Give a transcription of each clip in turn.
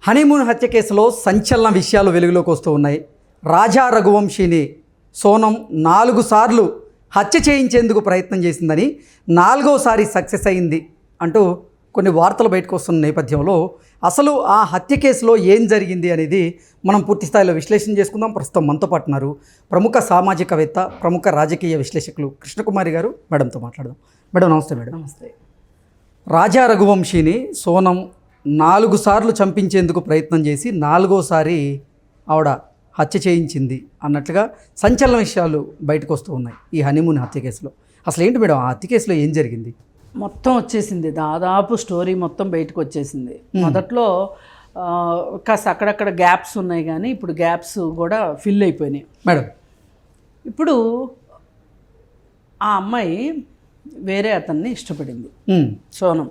Honeymoon హత్య కేసులో సంచలన విషయాలు వెలుగులోకి వస్తూ ఉన్నాయి. రాజా రఘువంశీని సోనం 4 సార్లు హత్య చేయించేందుకు ప్రయత్నం చేసిందని, 4వసారి సక్సెస్ అయింది అంటూ కొన్ని వార్తలు బయటకు వస్తున్న నేపథ్యంలో అసలు ఆ హత్య కేసులో ఏం జరిగింది అనేది మనం పూర్తి స్థాయిలో విశ్లేషణ చేసుకుందాం. ప్రస్తుతం మనతో పాటు ఉన్నారు ప్రముఖ సామాజికవేత్త, ప్రముఖ రాజకీయ విశ్లేషకులు కృష్ణకుమారి గారు. మేడంతో మాట్లాడదాం. మేడం నమస్తే. మేడం నమస్తే. రాజా రఘువంశీని సోనం 4 సార్లు చంపించేందుకు ప్రయత్నం చేసి 4వసారి ఆవిడ హత్య చేయించింది అన్నట్లుగా సంచలన విషయాలు బయటకు వస్తూ ఉన్నాయి ఈ హనీమూన్ హత్య కేసులో. అసలు ఏంటి మేడం ఆ హత్య కేసులో ఏం జరిగింది? మొత్తం వచ్చేసింది, దాదాపు స్టోరీ మొత్తం బయటకు వచ్చేసింది. మొదట్లో కాస్త అక్కడక్కడ గ్యాప్స్ ఉన్నాయి, కానీ ఇప్పుడు గ్యాప్స్ కూడా ఫిల్ అయిపోయినాయి. మేడం ఇప్పుడు ఆ అమ్మాయి వేరే అతన్ని ఇష్టపడింది, సోనం.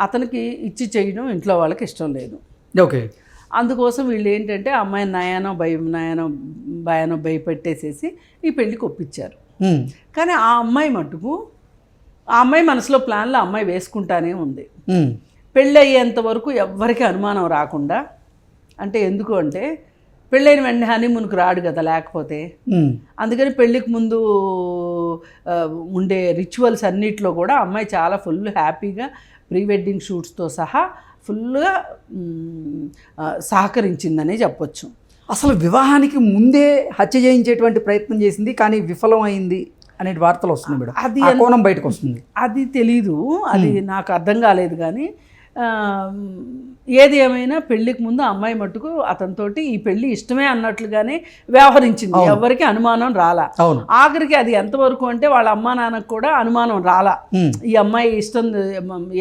అతనికి ఇచ్చి చేయడం ఇంట్లో వాళ్ళకి ఇష్టం లేదు. ఓకే. అందుకోసం వీళ్ళు ఏంటంటే అమ్మాయి నయానో భయానో భయపెట్టేసేసి ఈ పెళ్ళికి ఒప్పించారు. కానీ ఆ అమ్మాయి మటుకు ఆ అమ్మాయి మనసులో ప్లాన్లో అమ్మాయి వేసుకుంటానే ఉంది. పెళ్ళి అయ్యేంత వరకు ఎవ్వరికి అనుమానం రాకుండా. అంటే ఎందుకు అంటే పెళ్ళైన వెంటనే హనీమూన్కి రాడు కదా, లేకపోతే అందుకని పెళ్ళికి ముందు ఉండే రిచువల్స్ అన్నిట్లో కూడా అమ్మాయి చాలా ఫుల్ హ్యాపీగా ప్రీ వెడ్డింగ్ షూట్స్తో సహా ఫుల్గా సహకరించిందనే చెప్పొచ్చు. అసలు వివాహానికి ముందే హత్య చేయించేటువంటి ప్రయత్నం చేసింది, కానీ విఫలం అయింది అనే వార్తలు వస్తుంది మేడం. అది కోణం బయటకు వస్తుంది. అది తెలీదు, అది నాకు అర్థం కాలేదు. కానీ ఏది ఏమైనా పెళ్ళికి ముందు అమ్మాయి మట్టుకు అతనితోటి ఈ పెళ్ళి ఇష్టమే అన్నట్లుగానే వ్యవహరించింది. ఎవరికి అనుమానం రాలా. ఆఖరికి అది ఎంతవరకు అంటే వాళ్ళ అమ్మా నాన్నకు కూడా అనుమానం రాలా. ఈ అమ్మాయి ఇష్టం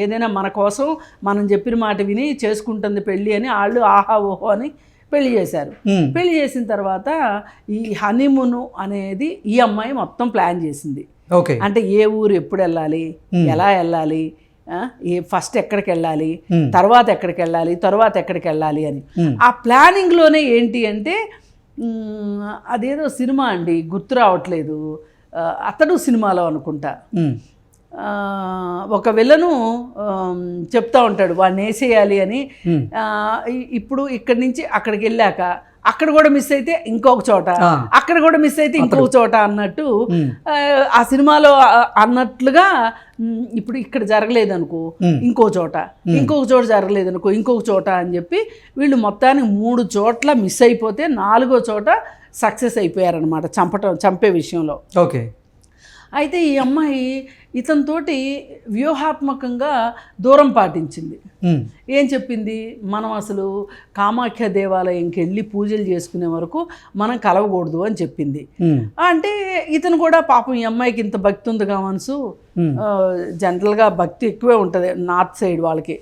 ఏదైనా మన కోసం మనం చెప్పిన మాట విని చేసుకుంటుంది పెళ్ళి అని వాళ్ళు ఆహా ఓహో అని పెళ్లి చేశారు. పెళ్లి చేసిన తర్వాత ఈ హనీమూన్ అనేది ఈ అమ్మాయి మొత్తం ప్లాన్ చేసింది. అంటే ఏ ఊరు ఎప్పుడు వెళ్ళాలి, ఎలా వెళ్ళాలి, ఫస్ట్ ఎక్కడికి వెళ్ళాలి, తర్వాత ఎక్కడికి వెళ్ళాలి, తర్వాత ఎక్కడికి వెళ్ళాలి అని. ఆ ప్లానింగ్లోనే ఏంటి అంటే అదేదో సినిమా అండి, గుర్తు రావట్లేదు, అతడు సినిమాలో అనుకుంటా ఒక విలను చెప్తా ఉంటాడు వాడిని వేసేయాలి అని. ఇప్పుడు ఇక్కడి నుంచి అక్కడికి వెళ్ళాక అక్కడ కూడా మిస్ అయితే ఇంకొక చోట, అక్కడ కూడా మిస్ అయితే ఇంకొక చోట అన్నట్టు ఆ సినిమాలో అన్నట్లుగా ఇప్పుడు ఇక్కడ జరగలేదు అనుకో ఇంకో చోట, ఇంకొక చోట జరగలేదు అనుకో ఇంకొక చోట అని చెప్పి వీళ్ళు మొత్తానికి 3 చోట్ల మిస్ అయిపోతే 4వ చోట సక్సెస్ అయిపోయారనమాట చంపే విషయంలో. ఓకే. అయితే ఈ అమ్మాయి ఇతనితోటి వ్యూహాత్మకంగా దూరం పాటించింది. ఏం చెప్పింది, మనం అసలు కామాఖ్య దేవాలయంకి వెళ్ళి పూజలు చేసుకునే వరకు మనం కలవకూడదు అని చెప్పింది. అంటే ఇతను కూడా పాపం ఈ అమ్మాయికి ఇంత భక్తి ఉందిగా మనసు, జనరల్గా భక్తి ఎక్కువే ఉంటుంది నార్త్ సైడ్ వాళ్ళకి.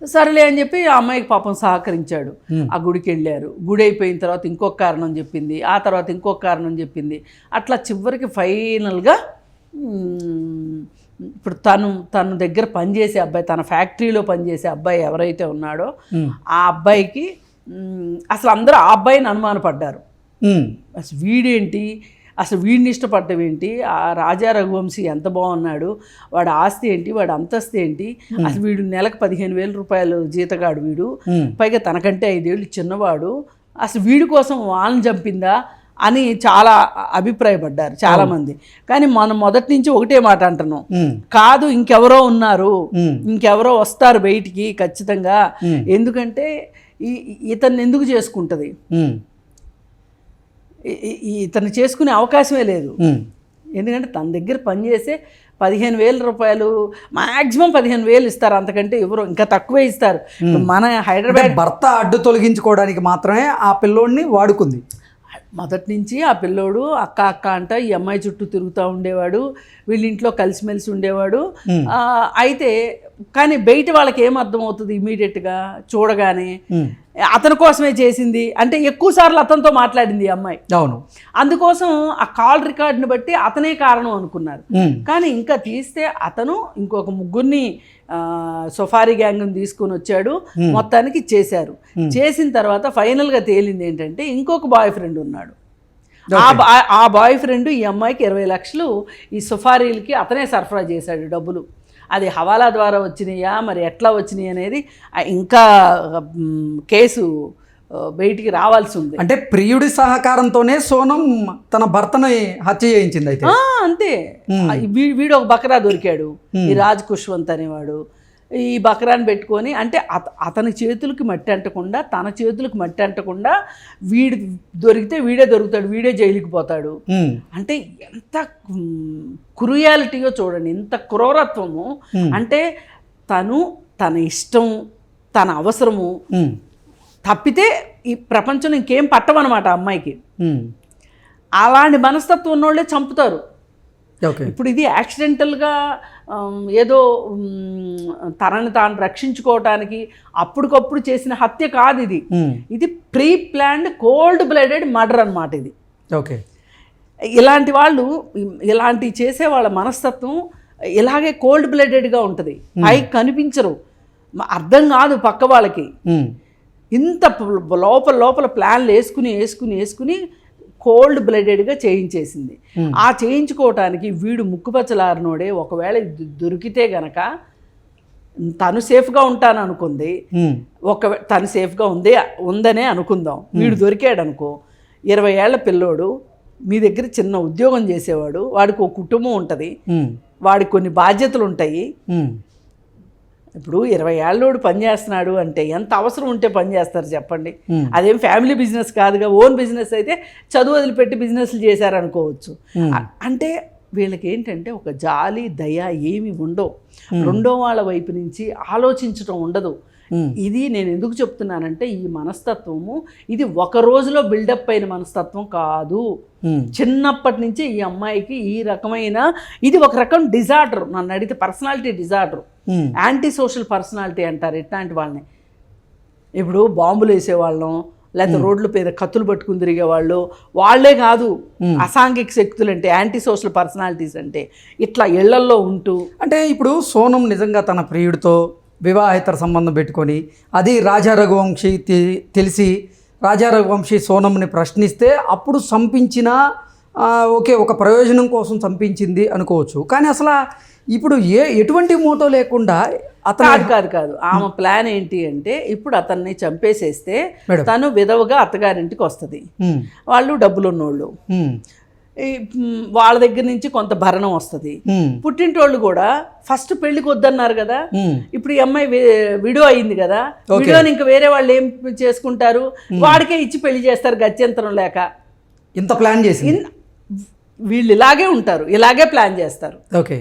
సరేలే అని చెప్పి ఆ అమ్మాయికి పాపం సహకరించాడు. ఆ గుడికి వెళ్ళారు. గుడి అయిపోయిన తర్వాత ఇంకొక కారణం చెప్పింది, ఆ తర్వాత ఇంకొక కారణం చెప్పింది. అట్లా చివరికి ఫైనల్గా ఇప్పుడు తను దగ్గర పనిచేసే అబ్బాయి, తన ఫ్యాక్టరీలో పనిచేసే అబ్బాయి ఎవరైతే ఉన్నాడో ఆ అబ్బాయికి అసలు అందరూ ఆ అబ్బాయిని అనుమానపడ్డారు. అసలు వీడేంటి, అసలు వీడిని ఇష్టపడ్డం ఏంటి, ఆ రాజా రఘువంశీ ఎంత బాగున్నాడు, వాడు ఆస్తి ఏంటి, వాడు అంతస్తు ఏంటి, అసలు వీడు నెలకు 15,000 రూపాయలు జీతగాడు వీడు, పైగా తనకంటే 5 ఏళ్ళు చిన్నవాడు, అసలు వీడి కోసం వాళ్ళని చంపిందా అని చాలా అభిప్రాయపడ్డారు చాలామంది. కానీ మనం మొదటి నుంచి ఒకటే మాట అంటున్నాం, కాదు ఇంకెవరో ఉన్నారు, ఇంకెవరో వస్తారు బయటికి ఖచ్చితంగా. ఎందుకంటే ఇతన్ని ఎందుకు చేసుకుంటుంది, ఇతను చేసుకునే అవకాశమే లేదు. ఎందుకంటే తన దగ్గర పనిచేసే 15,000 రూపాయలు, మ్యాక్సిమం 15,000 ఇస్తారు, అంతకంటే ఎవరు ఇంకా తక్కువే ఇస్తారు. మన హైదరాబాద్ భర్త అడ్డు తొలగించుకోవడానికి మాత్రమే ఆ పిల్లోడిని వాడుకుంది. మొదటి నుంచి ఆ పిల్లోడు అక్క అక్క అంట ఈ అమ్మాయి చుట్టూ తిరుగుతూ ఉండేవాడు, వీళ్ళింట్లో కలిసిమెలిసి ఉండేవాడు. అయితే కానీ బయట వాళ్ళకి ఏం అర్థమవుతుంది, ఇమీడియట్గా చూడగానే అతని కోసమే చేసింది అంటే ఎక్కువ సార్లు అతనితో మాట్లాడింది ఈ అమ్మాయి. అవును. అందుకోసం ఆ కాల్ రికార్డుని బట్టి అతనే కారణం అనుకున్నారు. కానీ ఇంకా తీస్తే అతను ఇంకొక 3 సఫారీ గ్యాంగ్ని తీసుకొని వచ్చాడు, మొత్తానికి చేశారు. చేసిన తర్వాత ఫైనల్గా తేలింది ఏంటంటే ఇంకొక బాయ్ ఫ్రెండ్ ఉన్నాడు. ఆ బాయ్ ఫ్రెండ్ ఈ అమ్మాయికి 20 లక్షలు ఈ సఫారీలకి అతనే సరఫరా చేశాడు డబ్బులు. అది హవాలా ద్వారా వచ్చినాయా మరి ఎట్లా వచ్చినాయి అనేది ఇంకా కేసు బయటికి రావాల్సి ఉంది. అంటే ప్రియుడి సహకారంతోనే సోనం తన భర్తని హత్య చేయించింది అయితే. అంతే. వీడు ఒక బకరా దొరికాడు, ఈ రాజ్ కుష్వంత్ అనేవాడు. ఈ బకరాన్ని పెట్టుకొని అంటే అతని చేతులకి మట్టి అంటకుండా, తన చేతులకు మట్టి అంటకుండా వీడు దొరికితే వీడే దొరుకుతాడు, వీడే జైలుకి పోతాడు. అంటే ఎంత క్రూయాలిటీయో చూడండి, ఎంత క్రూరత్వము. అంటే తన ఇష్టం, తన అవసరము తప్పితే ఈ ప్రపంచంలో ఇంకేం పట్టవన్నమాట అమ్మాయికి. అలాంటి మనస్తత్వం ఉన్నోళ్ళే చంపుతారు. ఇప్పుడు ఇది యాక్సిడెంటల్గా ఏదో తనని తాను రక్షించుకోవటానికి అప్పటికప్పుడు చేసిన హత్య కాదు ఇది. ఇది pre planned cold blooded murder అన్నమాట ఇది. ఓకే. ఇలాంటి వాళ్ళు, ఇలాంటి చేసే వాళ్ళ మనస్తత్వం ఇలాగే కోల్డ్ బ్లడెడ్గా ఉంటుంది. పైకి కనిపించరు, అర్థం కాదు పక్క వాళ్ళకి. ఇంత లోపల ప్లాన్లు వేసుకుని కోల్డ్ బ్లడెడ్గా చేయించేసింది. ఆ చేయించుకోవటానికి వీడు ముక్కుపచ్చలారినోడే ఒకవేళ దొరికితే గనక తను సేఫ్గా ఉంటాను అనుకుంది. తను సేఫ్గా ఉందనే అనుకుందాం. వీడు దొరికాడు అనుకో, 20 ఏళ్ల పిల్లోడు, మీ దగ్గర చిన్న ఉద్యోగం చేసేవాడు, వాడికి ఒక కుటుంబం ఉంటుంది, వాడికి కొన్ని బాధ్యతలు ఉంటాయి. ఇప్పుడు 20 ఏళ్ళోడు పని చేస్తున్నాడు అంటే ఎంత అవసరం ఉంటే పని చేస్తారు చెప్పండి. అదేం ఫ్యామిలీ బిజినెస్ కాదుగా, ఓన్ బిజినెస్ అయితే చదువు వదిలిపెట్టి బిజినెస్లు చేశారనుకోవచ్చు. అంటే వీళ్ళకి ఏంటంటే ఒక జాలి, దయ ఏమి ఉండవు. రెండో వాళ్ళ వైపు నుంచి ఆలోచించడం ఉండదు. ఇది నేను ఎందుకు చెప్తున్నానంటే ఈ మనస్తత్వము ఇది ఒక రోజులో బిల్డప్ అయిన మనస్తత్వం కాదు. చిన్నప్పటి నుంచి ఈ అమ్మాయికి ఈ రకమైన ఇది ఒక రకం డిజార్డర్. నన్ను అడిగితే personality disorder, anti social personality అంటారు ఇట్లాంటి వాళ్ళని. ఇప్పుడు బాంబులు వేసేవాళ్ళం, లేకపోతే రోడ్ల మీద కత్తులు పట్టుకుని తిరిగేవాళ్ళు వాళ్ళే కాదు అసాంఘిక శక్తులు అంటే, యాంటీ సోషల్ పర్సనాలిటీస్ అంటే. ఇట్లా ఇళ్లల్లో ఉంటూ అంటే ఇప్పుడు సోనం నిజంగా తన ప్రియుడితో వివాహేతర సంబంధం పెట్టుకొని అది రాజా రఘువంశీ తెలిసి రాజా రఘువంశీ సోనంని ప్రశ్నిస్తే అప్పుడు చంపించిన ఓకే ఒక ప్రయోజనం కోసం చంపించింది అనుకోవచ్చు. కానీ అసలు ఇప్పుడు ఎటువంటి మోటో లేకుండా కాదు ఆమె ప్లాన్ ఏంటి అంటే ఇప్పుడు అతన్ని చంపేసేస్తే తను విధవగా అత్తగారింటికి వస్తుంది, వాళ్ళు డబ్బులున్నోళ్ళు, వాళ్ళ దగ్గర నుంచి కొంత భరణం వస్తుంది. పుట్టింటోళ్ళు కూడా ఫస్ట్ పెళ్లికి వద్దన్నారు కదా, ఇప్పుడు ఈ అమ్మాయి విడో అయింది కదా, విడోని ఇంకా వేరే వాళ్ళు ఏం చేసుకుంటారు, వాడికే ఇచ్చి పెళ్లి చేస్తారు గత్యంతరం లేక. ఇంత ప్లాన్ చేసి వీళ్ళు ఇలాగే ఉంటారు, ఇలాగే ప్లాన్ చేస్తారు. ఓకే.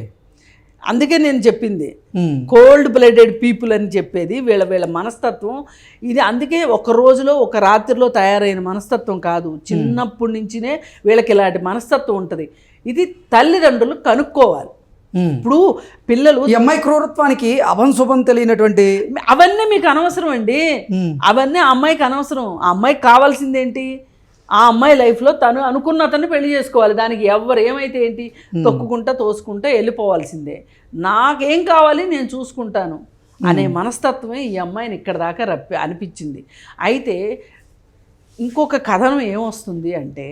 అందుకే నేను చెప్పింది కోల్డ్ బ్లడెడ్ పీపుల్ అని చెప్పేది వీళ్ళ మనస్తత్వం ఇది. అందుకే ఒక రోజులో ఒక రాత్రిలో తయారైన మనస్తత్వం కాదు, చిన్నప్పటి నుంచినే వీళ్ళకి ఇలాంటి మనస్తత్వం ఉంటుంది. ఇది తల్లిదండ్రులు కనుక్కోవాలి. ఇప్పుడు పిల్లలు ఈ అమ్మాయి క్రూరత్వానికి అభంశుభం తెలియనటువంటి అవన్నీ మీకు అనవసరం అండి, అవన్నీ ఆ అమ్మాయికి అనవసరం. ఆ అమ్మాయికి కావాల్సిందేంటి, ఆ అమ్మాయి లైఫ్లో తను అనుకున్న అతన్ని పెళ్లి చేసుకోవాలి. దానికి ఎవరు ఏమైతే ఏంటి, తొక్కుకుంటా తోసుకుంటా వెళ్ళిపోవాల్సిందే. నాకేం కావాలి నేను చూసుకుంటాను అనే మనస్తత్వమే ఈ అమ్మాయిని ఇక్కడ దాకా అనిపించింది. అయితే ఇంకొక కథనం ఏమొస్తుంది అంటే,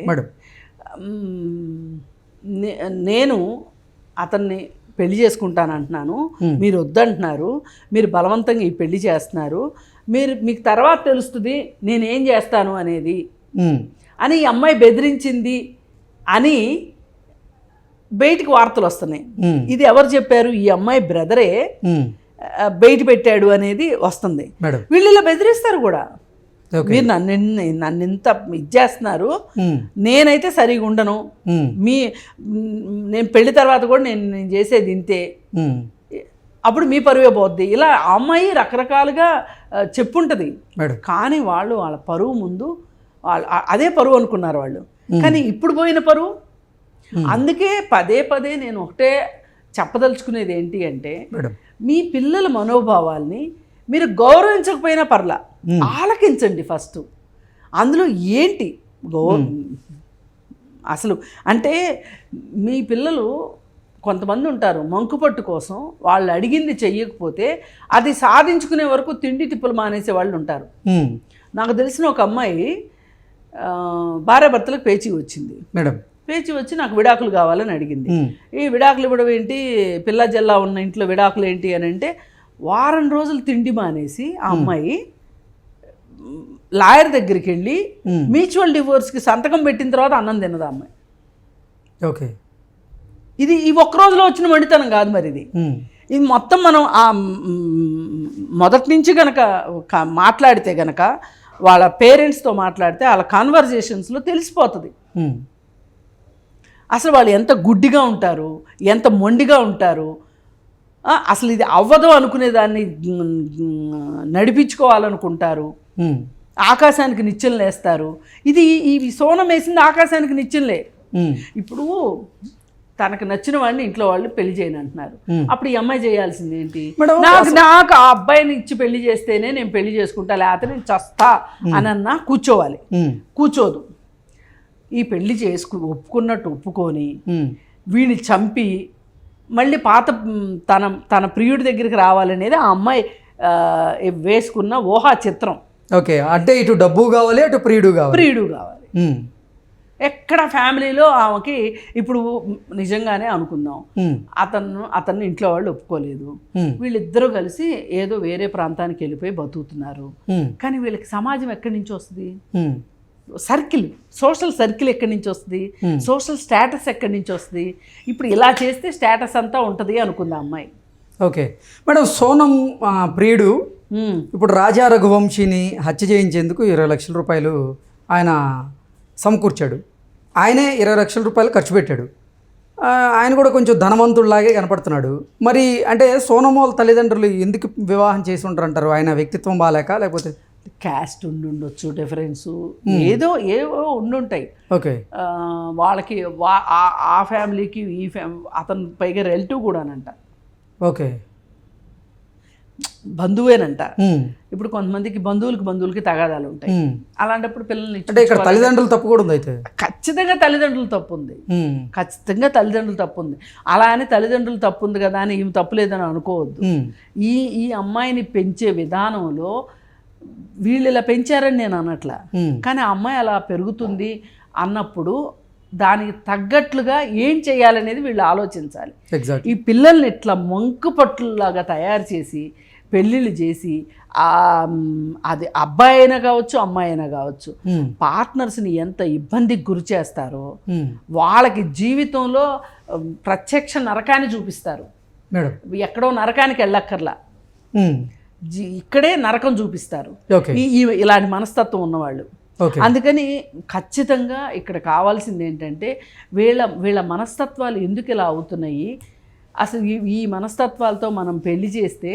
నేను అతన్ని పెళ్లి చేసుకుంటాను అంటున్నాను, మీరు వద్దంటున్నారు, మీరు బలవంతంగా ఈ పెళ్లి చేస్తున్నారు, మీకు తర్వాత తెలుస్తుంది నేనేం చేస్తాను అనేది అని ఈ అమ్మాయి బెదిరించింది అని బయటికి వార్తలు వస్తున్నాయి. ఇది ఎవరు చెప్పారు, ఈ అమ్మాయి బ్రదరే బయట పెట్టాడు అనేది వస్తుంది. వీళ్ళు ఇలా బెదిరిస్తారు కూడా, మీరు నన్ను ఇంత ఇచ్చేస్తున్నారు, నేనైతే సరిగా ఉండను, నేను పెళ్లి తర్వాత కూడా నేను చేసేది ఇంతే, అప్పుడు మీ పరువే పోద్ది. ఇలా అమ్మాయి రకరకాలుగా చెప్పుంటుంది. కానీ వాళ్ళ పరువు ముందు అదే పరువు అనుకున్నారు వాళ్ళు. కానీ ఇప్పుడు పోయిన పరువు. అందుకే పదే పదే నేను ఒకటే చెప్పదలుచుకునేది ఏంటి అంటే, మీ పిల్లల మనోభావాల్ని మీరు గౌరవించకపోయినా పర్లా, ఆలకించండి ఫస్ట్. అందులో ఏంటి అసలు అంటే మీ పిల్లలు కొంతమంది ఉంటారు మంకుపట్టు కోసం, వాళ్ళు అడిగింది చెయ్యకపోతే అది సాధించుకునే వరకు తిండి తిప్పులు మానేసే వాళ్ళు ఉంటారు. నాకు తెలిసిన ఒక అమ్మాయి భార్యాభర్తలకు పేచీ వచ్చింది. పేచి వచ్చి నాకు విడాకులు కావాలని అడిగింది. ఈ విడాకులు ఇవ్వడం ఏంటి, పిల్ల జల్లా ఉన్న ఇంట్లో విడాకులు ఏంటి అని అంటే, వారం రోజులు తిండి మానేసి ఆ అమ్మాయి లాయర్ దగ్గరికి వెళ్ళి మ్యూచువల్ డివోర్స్కి సంతకం పెట్టిన తర్వాత అన్నం తిన్నది అమ్మాయి. ఓకే, ఇది ఈ ఒక్క రోజులో వచ్చిన మండితనం కాదు మరి ఇది మొత్తం మనం మొదటి నుంచి గనక మాట్లాడితే గనక వాళ్ళ పేరెంట్స్తో మాట్లాడితే వాళ్ళ కాన్వర్జేషన్స్లో తెలిసిపోతుంది అసలు వాళ్ళు ఎంత గుడ్డిగా ఉంటారు, ఎంత మొండిగా ఉంటారు. అసలు ఇది అవ్వదు అనుకునే దాన్ని నడిపించుకోవాలనుకుంటారు, ఆకాశానికి నిచ్చెనలు వేస్తారు. ఇది ఈ సోనం వేసింది ఆకాశానికి నిచ్చెనలే. ఇప్పుడు తనకు నచ్చిన వాడిని ఇంట్లో వాళ్ళు పెళ్లి చేయని అంటున్నారు. అప్పుడు ఈ అమ్మాయి చేయాల్సింది ఏంటి, నాకు ఆ అబ్బాయిని ఇచ్చి పెళ్లి చేస్తేనే నేను పెళ్లి చేసుకుంటా, లేకపోతే నేను చస్తా అనన్నా కూర్చోవాలి. కూర్చోదు. ఈ పెళ్లి ఒప్పుకున్నట్టు ఒప్పుకొని వీడిని చంపి మళ్ళీ పాత తన ప్రియుడి దగ్గరికి రావాలనేది ఆ అమ్మాయి వేసుకున్న ఊహా చిత్రం. ఓకే, అంటే ఇటు డబ్బు కావాలి, అటు ప్రియుడు కావాలి. ఎక్కడ ఫ్యామిలీలో ఆమెకి ఇప్పుడు నిజంగానే అనుకుందాం, అతన్ని ఇంట్లో వాళ్ళు ఒప్పుకోలేదు, వీళ్ళిద్దరూ కలిసి ఏదో వేరే ప్రాంతానికి వెళ్ళిపోయి బతుకుతున్నారు. కానీ వీళ్ళకి సమాజం ఎక్కడి నుంచి వస్తుంది, సర్కిల్, సోషల్ సర్కిల్ ఎక్కడి నుంచి వస్తుంది, సోషల్ స్టేటస్ ఎక్కడి నుంచి వస్తుంది. ఇప్పుడు ఇలా చేస్తే స్టేటస్ అంతా ఉంటుంది అనుకుంది అమ్మాయి. ఓకే మేడం, సోనం ప్రియుడు ఇప్పుడు రాజా రఘువంశీని హత్య చేయించేందుకు 20 లక్షల రూపాయలు ఆయన సమకూర్చాడు. ఆయనే 20 లక్షల రూపాయలు ఖర్చు పెట్టాడు. ఆయన కూడా కొంచెం ధనవంతుడిలాగే కనపడుతున్నాడు. మరి అంటే సోనం వాళ్ళ తల్లిదండ్రులు ఎందుకు వివాహం చేసి ఉంటారంటారు? ఆయన వ్యక్తిత్వం బాగాలేక, లేకపోతే క్యాస్ట్ ఉండొచ్చు, డిఫరెన్సు ఏవో ఉండుంటాయి. ఓకే, వాళ్ళకి ఆ ఫ్యామిలీకి ఈ అతను పైగా రిలేటివ్ కూడానంట. ఓకే, బంధువేనంట. ఇప్పుడు కొంతమందికి బంధువులకి తగాదాలు ఉంటాయి. అలాంటప్పుడు పిల్లల్ని అంటే ఇక్కడ తల్లిదండ్రులు తప్పు కూడా ఉంది. అయితే ఖచ్చితంగా తల్లిదండ్రులు తప్పు ఉంది, ఖచ్చితంగా తల్లిదండ్రులు తప్పు ఉంది. అలా అని తల్లిదండ్రులు తప్పు ఉంది కదా అని ఈమె తప్పు లేదని అనుకోవద్దు. ఈ అమ్మాయిని పెంచే విధానంలో వీళ్ళు ఇలా పెంచారని నేను అనట్లా, కానీ ఆ అమ్మాయి అలా పెరుగుతుంది అన్నప్పుడు దానికి తగ్గట్లుగా ఏం చేయాలనేది వీళ్ళు ఆలోచించాలి. ఈ పిల్లల్ని ఇట్లా మంకు పట్టులాగా తయారు చేసి పెళ్ళిళ్ళు చేసి అది అబ్బాయి అయినా కావచ్చు, అమ్మాయి అయినా కావచ్చు, పార్ట్నర్స్ని ఎంత ఇబ్బందికి గురి చేస్తారో, వాళ్ళకి జీవితంలో ప్రత్యక్ష నరకాన్ని చూపిస్తారు. ఎక్కడో నరకానికి వెళ్ళక్కర్లా, ఇక్కడే నరకం చూపిస్తారు ఇలాంటి మనస్తత్వం ఉన్నవాళ్ళు. అందుకని ఖచ్చితంగా ఇక్కడ కావాల్సింది ఏంటంటే వీళ్ళ మనస్తత్వాలు ఎందుకు ఇలా అవుతున్నాయి, అసలు ఈ మనస్తత్వాలతో మనం పెళ్లి చేస్తే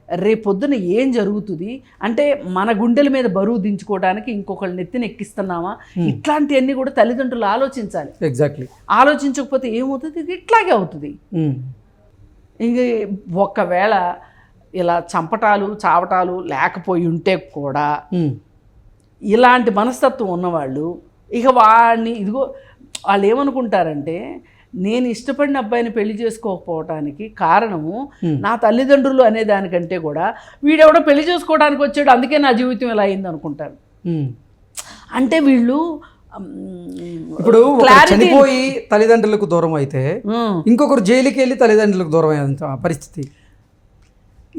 రేపొద్దున ఏం జరుగుతుంది, అంటే మన గుండెల మీద బరువు దించుకోవడానికి ఇంకొకళ్ళ నెత్తిని ఎక్కిస్తున్నామా, ఇట్లాంటివన్నీ కూడా తల్లిదండ్రులు ఆలోచించాలి. ఎగ్జాక్ట్లీ, ఆలోచించకపోతే ఏమవుతుంది, ఇట్లాగే అవుతుంది. ఇంక ఒకవేళ ఇలా చంపటాలు చావటాలు లేకపోయి ఉంటే కూడా ఇలాంటి మనస్తత్వం ఉన్నవాళ్ళు ఇక వాడిని ఇదిగో వాళ్ళు ఏమనుకుంటారంటే, నేను ఇష్టపడిన అబ్బాయిని పెళ్లి చేసుకోకపోవటానికి కారణము నా తల్లిదండ్రులు అనే దానికంటే కూడా వీడెవడో పెళ్లి చేసుకోవడానికి వచ్చాడు అందుకే నా జీవితం ఇలా అయింది అనుకుంటారు. అంటే వీళ్ళు ఇప్పుడు చనిపోయి తల్లిదండ్రులకు దూరం అయితే ఇంకొకరు జైలుకి వెళ్ళి తల్లిదండ్రులకు దూరం అయ్యే పరిస్థితి.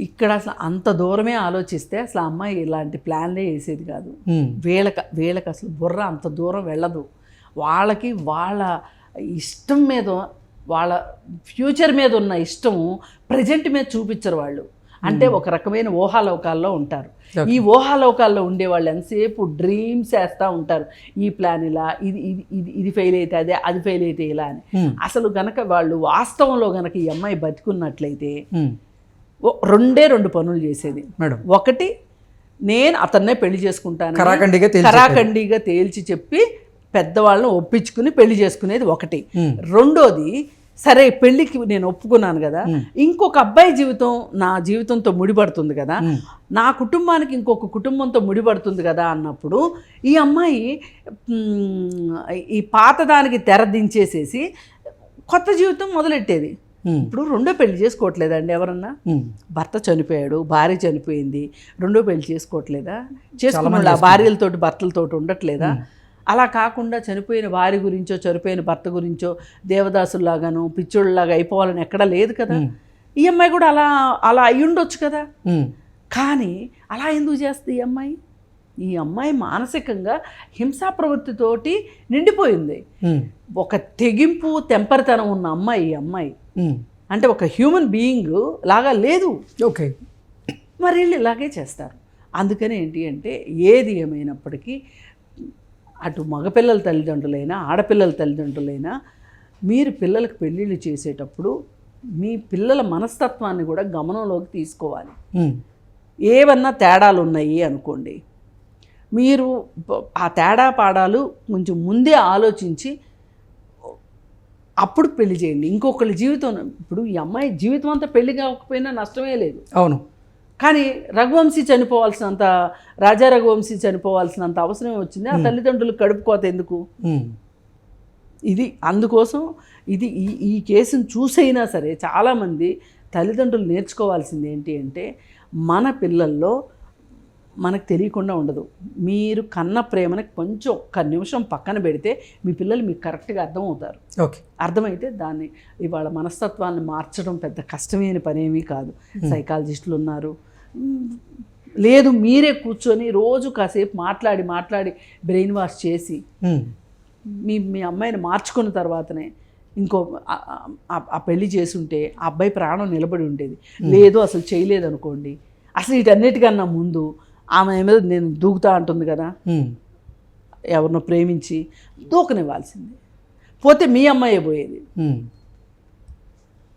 ఇక్కడ అసలు అంత దూరమే ఆలోచిస్తే అసలు అమ్మాయి ఇలాంటి ప్లాన్లే వేసేది కాదు. వీళ్ళకి అసలు బుర్ర అంత దూరం వెళ్ళదు. వాళ్ళకి వాళ్ళ ఇష్టం మీద, వాళ్ళ ఫ్యూచర్ మీద ఉన్న ఇష్టము ప్రజెంట్ మీద చూపించరు వాళ్ళు. అంటే ఒక రకమైన ఊహాలోకాల్లో ఉంటారు. ఈ ఊహాలోకాల్లో ఉండేవాళ్ళు ఎంతసేపు డ్రీమ్స్ వేస్తూ ఉంటారు. ఈ ప్లాన్ ఇలా, ఇది ఫెయిల్ అయితే అదే, అది ఫెయిల్ అయితే ఇలా అని. అసలు గనక వాళ్ళు వాస్తవంలో గనక ఈ అమ్మాయి బతికున్నట్లయితే రెండు పనులు చేసేది. ఒకటి, నేను అతన్నే పెళ్లి చేసుకుంటాను కరాఖండిగా తేల్చి చెప్పి పెద్దవాళ్ళని ఒప్పించుకుని పెళ్లి చేసుకునేది ఒకటి. రెండోది, సరే పెళ్ళికి నేను ఒప్పుకున్నాను కదా, ఇంకొక అబ్బాయి జీవితం నా జీవితంతో ముడిపడుతుంది కదా, నా కుటుంబానికి ఇంకొక కుటుంబంతో ముడిపడుతుంది కదా అన్నప్పుడు ఈ అమ్మాయి ఈ పాతదానికి తెర దించేసేసి కొత్త జీవితం మొదలెట్టేది. ఇప్పుడు రెండో పెళ్లి చేసుకోవట్లేదండి ఎవరన్నా? భర్త చనిపోయాడు, భార్య చనిపోయింది, రెండో పెళ్లి చేసుకోవట్లేదా? చేసుకున్న భార్యలతోటి భర్తలతోటి ఉండట్లేదా? అలా కాకుండా చనిపోయిన వారి గురించో చనిపోయిన భర్త గురించో దేవదాసుల్లాగాను పిచ్చోళ్ళలాగా అయిపోవాలని ఎక్కడా లేదు కదా. ఈ అమ్మాయి కూడా అలా అలా అయి ఉండొచ్చు కదా. కానీ అలా ఎందుకు చేస్తుంది ఈ అమ్మాయి మానసికంగా హింసా ప్రవృత్తితోటి నిండిపోయింది. ఒక తెగింపు తెంపరితనం ఉన్న అమ్మాయి ఈ అమ్మాయి అంటే ఒక హ్యూమన్ బీయింగ్ లాగా లేదు. ఓకే, మరి వీళ్ళు ఇలాగే చేస్తారు. అందుకని ఏంటి అంటే ఏది ఏమైనప్పటికీ అటు మగపిల్లల తల్లిదండ్రులైనా ఆడపిల్లల తల్లిదండ్రులైనా మీరు పిల్లలకు పెళ్ళిళ్ళు చేసేటప్పుడు మీ పిల్లల మనస్తత్వాన్ని కూడా గమనంలోకి తీసుకోవాలి. ఏమన్నా తేడాలు ఉన్నాయి అనుకోండి, మీరు ఆ తేడా పాడాలు కొంచెం ముందే ఆలోచించి అప్పుడు పెళ్లి చేయండి. ఇంకొకరి జీవితం, ఇప్పుడు ఈ అమ్మాయి జీవితం అంతా పెళ్లి కాకపోయినా నష్టమే లేదు. అవును, కానీ రఘువంశీ చనిపోవాల్సినంత, రాజా రఘువంశీ చనిపోవాల్సినంత అవసరం వచ్చింది. ఆ తల్లిదండ్రులు కడుపుకోత ఎందుకు? ఇది అందుకోసం ఇది ఈ కేసును చూసైనా సరే చాలామంది తల్లిదండ్రులు నేర్చుకోవాల్సింది ఏంటి అంటే మన పిల్లల్లో మనకు తెలియకుండా ఉండదు. మీరు కన్న ప్రేమని కొంచెం ఒక్క నిమిషం పక్కన పెడితే మీ పిల్లలు మీకు కరెక్ట్గా అర్థమవుతారు. ఓకే, అర్థమైతే దాన్ని ఇవాళ మనస్తత్వాన్ని మార్చడం పెద్ద కష్టమైన పనేమీ కాదు. సైకాలజిస్టులు ఉన్నారు. లేదు మీరే కూర్చొని రోజు కాసేపు మాట్లాడి బ్రెయిన్ వాష్ చేసి మీ అమ్మాయిని మార్చుకున్న తర్వాతనే ఇంకో ఆ పెళ్లి చేసుంటే ఆ అబ్బాయి ప్రాణం నిలబడి ఉండేది. లేదు అసలు చేయలేదు అనుకోండి, అసలు వీటన్నిటికన్నా ముందు ఆమె మీద నేను దూకుతా అంటుంది కదా, ఎవరినో ప్రేమించి దూకనివ్వాల్సింది. పోతే మీ అమ్మాయే పోయేది.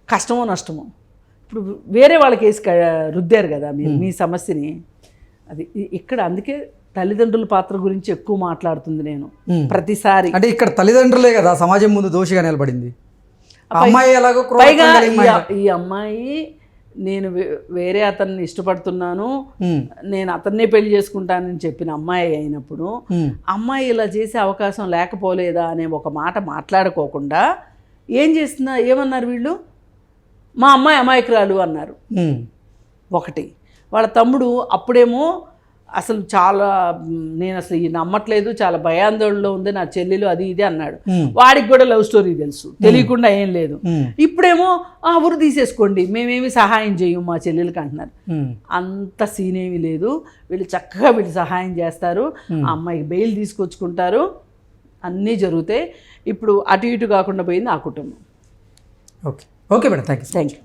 కష్టమో నష్టమో ఇప్పుడు వేరే వాళ్ళ కేసు రుద్దారు కదా మీరు మీ సమస్యని. అది ఇక్కడ అందుకే తల్లిదండ్రుల పాత్ర గురించి ఎక్కువ మాట్లాడుతుంది నేను ప్రతిసారి. అంటే ఇక్కడ తల్లిదండ్రులే కదా సమాజం ముందు దోషిగా నిలబడింది. అమ్మాయి ఎలాగో పైగా ఈ అమ్మాయి నేను వేరే అతన్ని ఇష్టపడుతున్నాను, నేను అతన్నే పెళ్లి చేసుకుంటానని చెప్పిన అమ్మాయి అయినప్పుడు అమ్మాయి ఇలా చేసే అవకాశం లేకపోలేదా అనే ఒక మాట మాట్లాడుకోకుండా ఏం చేస్తున్నా, ఏమన్నారు వీళ్ళు, మా అమ్మాయి అమాయకురాలు అన్నారు. ఒకటి వాళ్ళ తమ్ముడు అప్పుడేమో అసలు చాలా నేను అసలు ఈ నమ్మట్లేదు, చాలా భయాందోళనలో ఉంది నా చెల్లెలు, అది ఇది అన్నాడు. వాడికి కూడా లవ్ స్టోరీ తెలుసు, తెలియకుండా ఏం లేదు. ఇప్పుడేమో ఊరు తీసేసుకోండి, మేమేమి సహాయం చేయము మా చెల్లెలకి అంటున్నారు. అంత సీన్ ఏమీ లేదు. వీళ్ళు చక్కగా వీళ్ళు సహాయం చేస్తారు, ఆ అమ్మాయికి బెయిల్ తీసుకొచ్చుకుంటారు, అన్నీ జరుగుతాయి. ఇప్పుడు అటు ఇటు కాకుండా పోయింది ఆ కుటుంబం. Okay, okay madam, thank you.